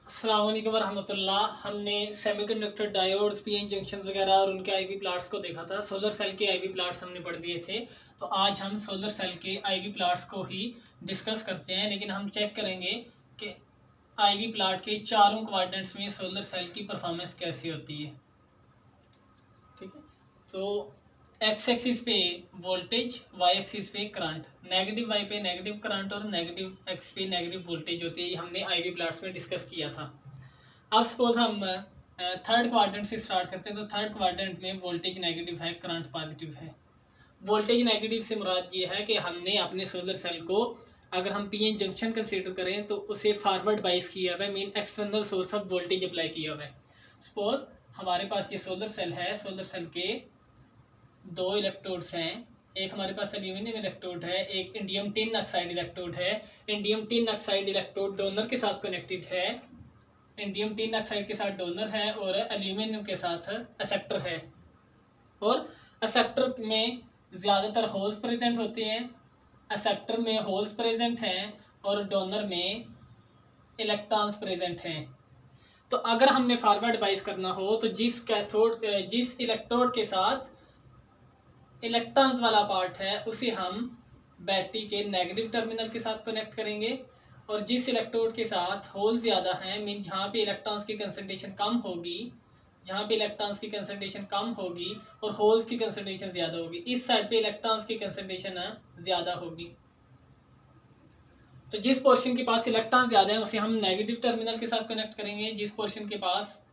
अस्सलाम वालेकुम वरहमतुल्लाह। हमने सेमीकंडक्टर डायोड्स, पीएन जंक्शंस वगैरह और उनके आईवी प्लाट्स को देखा था। सोलर सेल के आईवी प्लाट्स हमने पढ़ दिए थे। तो आज हम सोलर सेल के आईवी प्लाट्स को ही डिस्कस करते हैं, लेकिन हम चेक करेंगे कि आईवी प्लाट के चारों क्वाड्रेंट्स में सोलर सेल की परफॉर्मेंस कैसी होती है। ठीक है, तो एक्स एक्सिस पे वोल्टेज, वाई एक्सिस पे करंट, नेगेटिव वाई पे नेगेटिव करंट और नेगेटिव एक्स पे नेगेटिव वोल्टेज होती है। ये हमने आईवी प्लाट्स में डिस्कस किया था। अब सपोज हम थर्ड क्वाड्रेंट से स्टार्ट करते हैं। तो थर्ड क्वाड्रेंट में वोल्टेज नेगेटिव है, करंट पॉजिटिव है। वोल्टेज नेगेटिव से मुराद ये है कि हमने अपने सोलर सेल को, अगर हम पीएन जंक्शन कंसीडर करें तो उसे फॉरवर्ड बाइस किया हुआ है, mean external source of voltage apply किया हुआ है। सपोज हमारे पास ये सोलर सेल है। सोलर सेल के दो इलेक्ट्रोड्स हैं। एक हमारे पास एल्यूमिनियम इलेक्ट्रोड है, एक इंडियम टिन ऑक्साइड इलेक्ट्रोड है। Indium tin oxide electrode donor के साथ कनेक्टेड है, इंडियम टिन ऑक्साइड के साथ डोनर है और एल्यूमिनियम के साथ एक्सेप्टर है। और एक्सेप्टर में ज़्यादातर होल्स प्रेजेंट होते हैं, एक्सेप्टर में होल्स प्रेजेंट हैं और डोनर में इलेक्ट्रॉन्स प्रेजेंट हैं। तो अगर हमने फॉरवर्ड बाइस करना हो तो जिस इलेक्ट्रोड के साथ इलेक्ट्रॉन्स वाला पार्ट है उसे हम बैटरी के नेगेटिव टर्मिनल के साथ कनेक्ट करेंगे, और जिस इलेक्ट्रोड के साथ होल ज़्यादा हैं, मीन जहाँ पे इलेक्ट्रॉन्स की कंसंट्रेशन कम होगी, जहाँ पे इलेक्ट्रॉन्स की कंसंट्रेशन कम होगी और होल्स की कंसंट्रेशन ज़्यादा होगी, इस साइड पे इलेक्ट्रॉन्स की कंसंट्रेशन ज़्यादा होगी। तो जिस पोर्शन के पास इलेक्ट्रॉन ज़्यादा है उसे हम नेगेटिव टर्मिनल के साथ कनेक्ट करेंगे। जिस पोर्शन के पास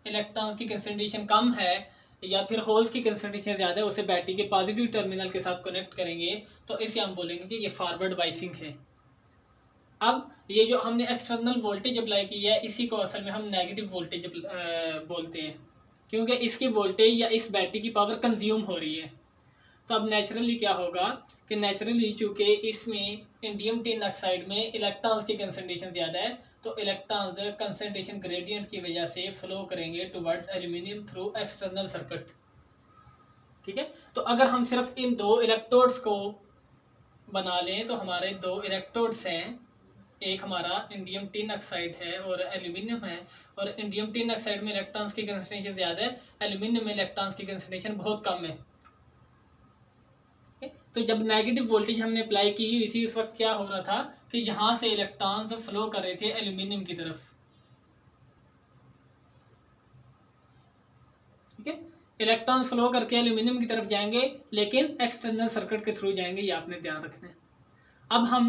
इलेक्ट्रॉन्स की कंसंट्रेशन कम है या फिर होल्स की कंसंट्रेशन ज़्यादा है उसे बैटरी के पॉजिटिव टर्मिनल के साथ कनेक्ट करेंगे। तो इसे हम बोलेंगे कि ये फॉरवर्ड बाइसिंग है। अब ये जो हमने एक्सटर्नल वोल्टेज अप्लाई की है इसी को असल में हम नेगेटिव वोल्टेज बोलते हैं, क्योंकि इसकी वोल्टेज या इस बैटरी की पावर कंज्यूम हो रही है। तो अब नेचुरली क्या होगा कि नेचुरली चूँकि इसमें इंडियम टिन ऑक्साइड में इलेक्ट्रॉन्स की कंसंट्रेशन ज़्यादा है, तो इलेक्ट्रॉन्स कंसंट्रेशन ग्रेडियंट की वजह से फ्लो करेंगे towards aluminium through external circuit. ठीक है, तो अगर हम सिर्फ इन दो इलेक्ट्रोड्स को बना लें तो हमारे दो इलेक्ट्रोड्स हैं, एक हमारा इंडियम टिन ऑक्साइड है और एल्यूमिनियम है, और इंडियम टिन ऑक्साइड में इलेक्ट्रॉन्स की कंसंट्रेशन ज़्यादा है, एल्यूमिनियम में इलेक्ट्रॉन्स की कंसंट्रेशन बहुत कम है। तो जब नेगेटिव वोल्टेज हमने अप्लाई की हुई थी उस वक्त क्या हो रहा था कि यहाँ से इलेक्ट्रॉन्स फ्लो कर रहे थे एल्यूमिनियम की तरफ। ठीक है, इलेक्ट्रॉन्स फ्लो करके एल्यूमिनियम की तरफ जाएंगे, लेकिन एक्सटर्नल सर्किट के थ्रू जाएंगे, ये आपने ध्यान रखना है। अब हम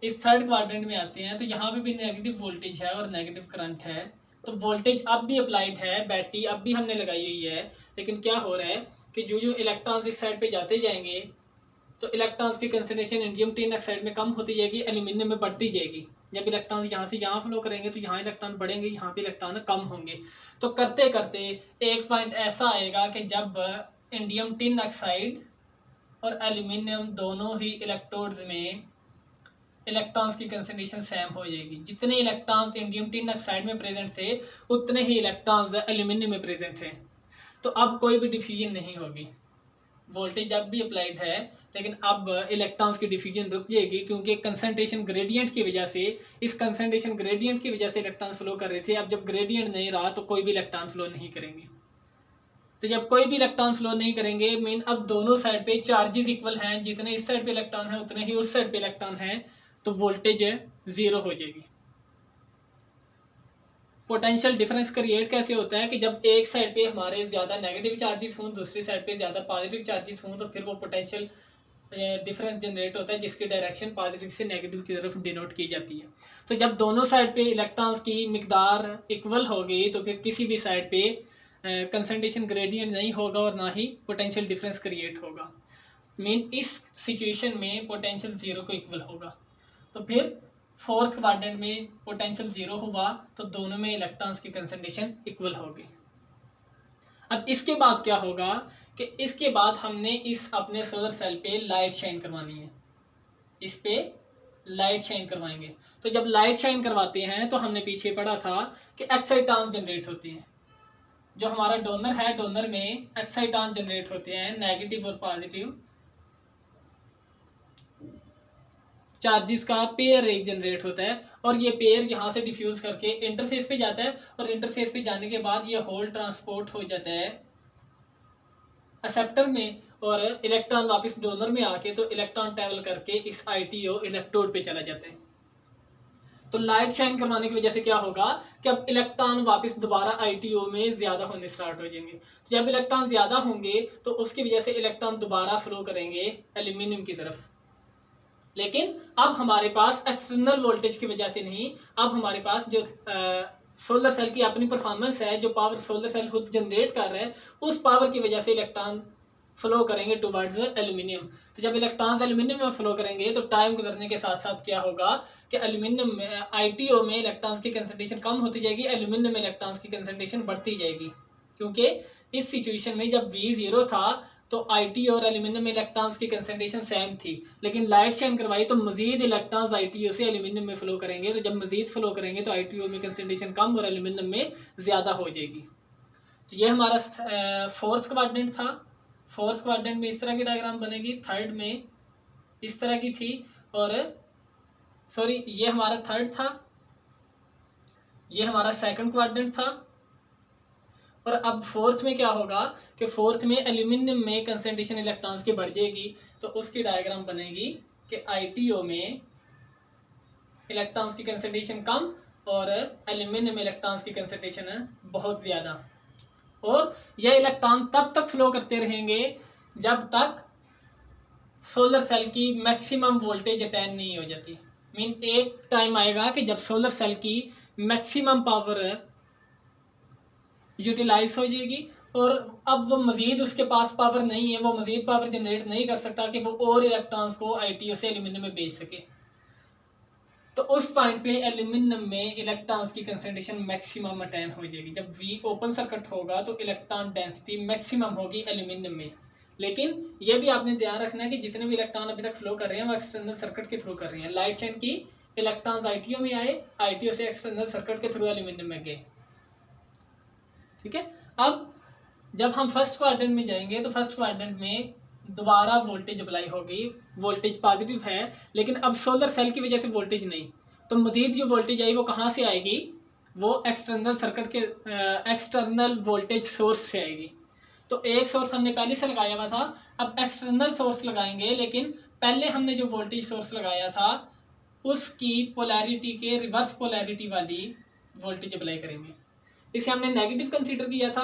इस थर्ड क्वाड्रेंट में आते हैं। तो यहाँ पे भी नेगेटिव वोल्टेज है और नेगेटिव करंट है। तो वोल्टेज अब भी अप्लाइड है, बैटरी अब भी हमने लगाई हुई है, लेकिन क्या हो रहा है कि जो जो इलेक्ट्रॉन्स इस साइड पे जाते जाएंगे तो इलेक्ट्रॉन्स की कंसंट्रेशन इंडियम टिन ऑक्साइड में कम होती जाएगी, एल्यूमिनियम में बढ़ती जाएगी। जब इलेक्ट्रॉन्स यहाँ से यहाँ फ्लो करेंगे तो यहाँ इलेक्ट्रॉन बढ़ेंगे, यहाँ पे इलेक्ट्रॉन कम होंगे। तो करते करते एक पॉइंट ऐसा आएगा कि जब इंडियम टिन ऑक्साइड और एल्यूमिनियम दोनों ही इलेक्ट्रोड्स में इलेक्ट्रॉन्स की कंसंट्रेशन सेम हो जाएगी। जितने इलेक्ट्रॉन्स इंडियम टिन ऑक्साइड में प्रेजेंट थे उतने ही इलेक्ट्रॉन्स एल्यूमिनियम में प्रेजेंट हैं। तो अब कोई भी डिफ्यूजन नहीं होगी। वोल्टेज अब भी अप्लाइड है, लेकिन अब इलेक्ट्रॉन्स की डिफ्यूजन रुक जाएगी, क्योंकि कंसंट्रेशन ग्रेडियंट की वजह से, इस कंसंट्रेशन ग्रेडियंट की वजह से इलेक्ट्रॉन्स फ्लो कर रहे थे। अब जब ग्रेडियंट नहीं रहा तो कोई भी इलेक्ट्रॉन फ्लो नहीं करेंगे। तो जब कोई भी इलेक्ट्रॉन फ्लो नहीं करेंगे, मीन अब दोनों साइड पे चार्जेस इक्वल हैं, जितने इस साइड पे इलेक्ट्रॉन है उतने ही उस साइड पे इलेक्ट्रॉन है, तो वोल्टेज ज़ीरो हो जाएगी। पोटेंशियल डिफरेंस क्रिएट कैसे होता है कि जब एक साइड पे हमारे ज़्यादा नेगेटिव चार्जेस हों, दूसरी साइड पे ज़्यादा पॉजिटिव चार्जेस हों, तो फिर वो पोटेंशियल डिफरेंस जनरेट होता है, जिसकी डायरेक्शन पॉजिटिव से नेगेटिव की तरफ डिनोट की जाती है। तो जब दोनों साइड पे इलेक्ट्रॉन्स की मिकदार इक्वल हो गई तो फिर किसी भी साइड पे कंसंट्रेशन ग्रेडियंट नहीं होगा और ना ही पोटेंशियल डिफरेंस क्रिएट होगा। मीन इस सिचुएशन में पोटेंशियल ज़ीरो को इक्वल होगा। तो फिर फोर्थ क्वाड्रेंट में पोटेंशियल ज़ीरो हुआ तो दोनों में इलेक्ट्रॉन्स की कंसंट्रेशन इक्वल होगी। अब इसके बाद क्या होगा कि इसके बाद हमने इस अपने सोलर सेल पे लाइट शाइन करवानी है, इस पे लाइट शाइन करवाएंगे। तो जब लाइट शाइन करवाते हैं तो हमने पीछे पढ़ा था कि एक्साइटॉन जनरेट होते हैं। जो हमारा डोनर है, डोनर में एक्साइटॉन जनरेट होते हैं, नेगेटिव और पॉजिटिव चार्जेस का पेयर एक जनरेट होता है और ये पेयर यहाँ से डिफ्यूज़ करके इंटरफेस पे जाता है और इंटरफेस पे जाने के बाद ये होल ट्रांसपोर्ट हो जाता है एक्सेप्टर में और इलेक्ट्रॉन वापस डोनर में आके तो इलेक्ट्रॉन ट्रैवल करके इस ITO इलेक्ट्रोड पे चला जाता है। तो लाइट शाइन करवाने की वजह से क्या होगा कि अब इलेक्ट्रॉन वापस दोबारा ITO में ज़्यादा होने स्टार्ट हो जाएंगे। तो जब इलेक्ट्रॉन ज़्यादा होंगे तो उसकी वजह से इलेक्ट्रॉन दोबारा फ्लो करेंगे एल्यूमिनियम की तरफ। लेकिन अब हमारे पास एक्सटर्नल वोल्टेज की वजह से नहीं, अब हमारे पास जो सोलर सेल की अपनी परफॉर्मेंस है, जो पावर सोलर सेल खुद जनरेट कर रहा है, उस पावर की वजह से इलेक्ट्रॉन फ्लो करेंगे टुवर्ड्स एल्यूमिनियम। तो जब इलेक्ट्रॉन्स एल्यूमिनियम में फ्लो करेंगे तो टाइम गुजरने के साथ साथ क्या होगा कि एल्यूमिनियम में ITO में इलेक्ट्रॉन्स की कंसंट्रेशन कम होती जाएगी, एल्यूमिनियम में इलेक्ट्रॉन्स की कंसंट्रेशन बढ़ती जाएगी। क्योंकि इस सिचुएशन में जब V 0 था तो ITO और एल्यूमिनियम में इलेक्ट्रॉन्स की कंसंट्रेशन सेम थी, लेकिन लाइट शाइन करवाई तो मजीद इलेक्ट्रॉन्स ITO से एल्यूमिनियम में फ्लो करेंगे। तो जब मजीद फ्लो करेंगे तो ITO में कंसंट्रेशन कम और एल्यूमिनियम में ज़्यादा हो जाएगी। तो ये हमारा फोर्थ क्वाड्रेंट था। फोर्थ क्वाड्रेंट में इस तरह की डायग्राम बनेगी, थर्ड में इस तरह की थी, और सॉरी ये हमारा थर्ड था, ये हमारा सेकंड क्वाड्रेंट था। और अब फोर्थ में क्या होगा कि फोर्थ में एल्यूमिनियम में कंसंट्रेशन इलेक्ट्रॉन्स की बढ़ जाएगी, तो उसकी डायग्राम बनेगी कि ITO में इलेक्ट्रॉन्स की कंसंट्रेशन कम और एल्यूमिनियम में इलेक्ट्रॉन्स की कंसंट्रेशन बहुत ज़्यादा। और यह इलेक्ट्रॉन तब तक फ्लो करते रहेंगे जब तक सोलर सेल की मैक्सिमम वोल्टेज अटेन नहीं हो जाती। मीन एक टाइम आएगा कि जब सोलर सेल की मैक्सिमम पावर यूटिलाइज हो जाएगी और अब वो मज़ीद उसके पास पावर नहीं है, वो मज़ीद पावर जनरेट नहीं कर सकता कि वो और इलेक्ट्रॉन्स को ITO से एल्यूमिनियम में भेज सके। तो उस पॉइंट पे एल्यूमिनियम में इलेक्ट्रॉन्स की कंसंट्रेशन मैक्सिमम अटेन हो जाएगी। जब V ओपन सर्किट होगा तो इलेक्ट्रॉन डेंसिटी मैक्सिमम होगी एल्यूमिनियम में। लेकिन ये भी आपने ध्यान रखना है कि जितने भी इलेक्ट्रॉन अभी तक फ्लो कर रहे हैं वो एक्सटर्नल सर्किट के थ्रू कर रहे हैं। लाइट चेन की इलेक्ट्रॉन्स ITO में आए, ITO से एक्सटर्नल सर्किट के थ्रू एल्यूमिनियम में गए। ठीक है, अब जब हम फर्स्ट क्वाड्रेंट में जाएंगे तो फर्स्ट क्वाड्रेंट में दोबारा वोल्टेज अप्लाई होगी। वोल्टेज पॉजिटिव है लेकिन अब सोलर सेल की वजह से वोल्टेज नहीं, तो मजीद जो वोल्टेज आई वो कहाँ से आएगी, वो एक्सटर्नल सर्किट के एक्सटर्नल वोल्टेज सोर्स से आएगी। तो एक सोर्स हमने पहले से लगाया हुआ था, अब एक्सटर्नल सोर्स लगाएंगे, लेकिन पहले हमने जो वोल्टेज सोर्स लगाया था उसकी पोलैरिटी के रिवर्स पोलैरिटी वाली वोल्टेज अप्लाई करेंगे। इसे हमने नेगेटिव कंसीडर किया था,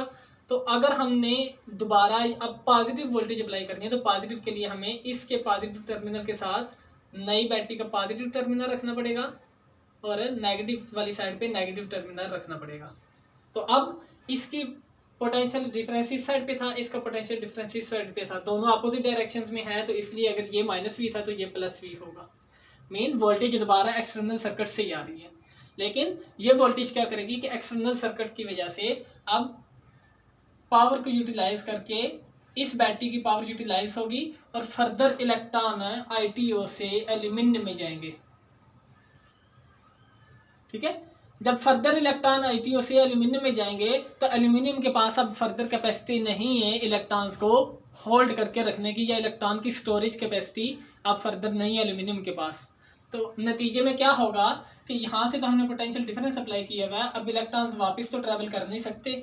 तो अगर हमने दोबारा अब पॉजिटिव वोल्टेज अप्लाई करनी है तो पॉजिटिव के लिए हमें इसके पॉजिटिव टर्मिनल के साथ नई बैटरी का पॉजिटिव टर्मिनल रखना पड़ेगा और नेगेटिव वाली साइड पे नेगेटिव टर्मिनल रखना पड़ेगा। तो अब इसकी पोटेंशियल डिफरेंस इस साइड पे था, इसका पोटेंशियल डिफरेंस इस साइड पे था, दोनों अपोजिट डायरेक्शंस में है, तो इसलिए अगर ये -V था तो ये +V होगा। मेन वोल्टेज दोबारा एक्सटर्नल सर्किट से ही आ रही है, लेकिन ये वोल्टेज क्या करेगी कि एक्सटर्नल सर्किट की वजह से अब पावर को यूटिलाइज करके इस बैटरी की पावर यूटिलाइज होगी और फर्दर इलेक्ट्रॉन ITO से एल्यूमिनियम में जाएंगे। ठीक है, जब फर्दर इलेक्ट्रॉन ITO से एल्यूमिनियम में जाएंगे तो एल्यूमिनियम के पास अब फर्दर कैपेसिटी नहीं है इलेक्ट्रॉन्स को होल्ड करके रखने की, या इलेक्ट्रॉन की स्टोरेज कैपेसिटी अब फर्दर नहीं है एल्यूमिनियम के पास। तो नतीजे में क्या होगा कि यहाँ से तो हमने पोटेंशियल डिफरेंस अप्लाई किया हुआ है, अब इलेक्ट्रॉन्स वापस तो ट्रैवल कर नहीं सकते,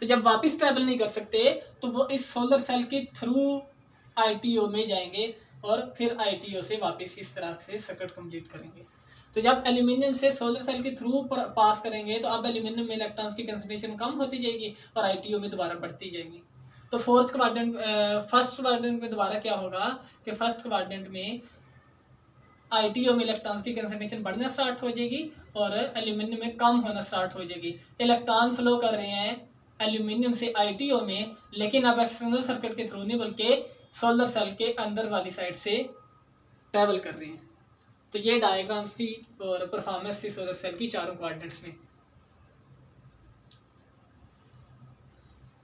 तो जब वापस ट्रैवल नहीं कर सकते तो वो इस सोलर सेल के थ्रू ITO में जाएंगे और फिर ITO से वापस इस तरह से सर्किट कंप्लीट करेंगे। तो जब एल्यूमिनियम से सोलर सेल के थ्रू पास करेंगे तो अब एल्यूमिनियम में इलेक्ट्रॉन्स की कंसंट्रेशन कम होती जाएगी और ITO में दोबारा बढ़ती जाएगी। तो फोर्थ क्वाड्रेंट फर्स्ट क्वाड्रेंट में दोबारा क्या होगा कि फर्स्ट क्वाड्रेंट में ITO में इलेक्ट्रॉन्स की कंसंट्रेशन बढ़ना स्टार्ट हो जाएगी और एल्यूमिनियम में कम होना स्टार्ट हो जाएगी। इलेक्ट्रॉन फ्लो कर रहे हैं एल्यूमिनियम से ITO में, लेकिन अब एक्सटर्नल सर्किट के थ्रू नहीं बल्कि सोलर सेल के अंदर वाली साइड से ट्रैवल कर रहे हैं। तो ये डायग्राम्स थी और परफॉर्मेंस थी सोलर सेल की चारों क्वाड्रेंट्स में।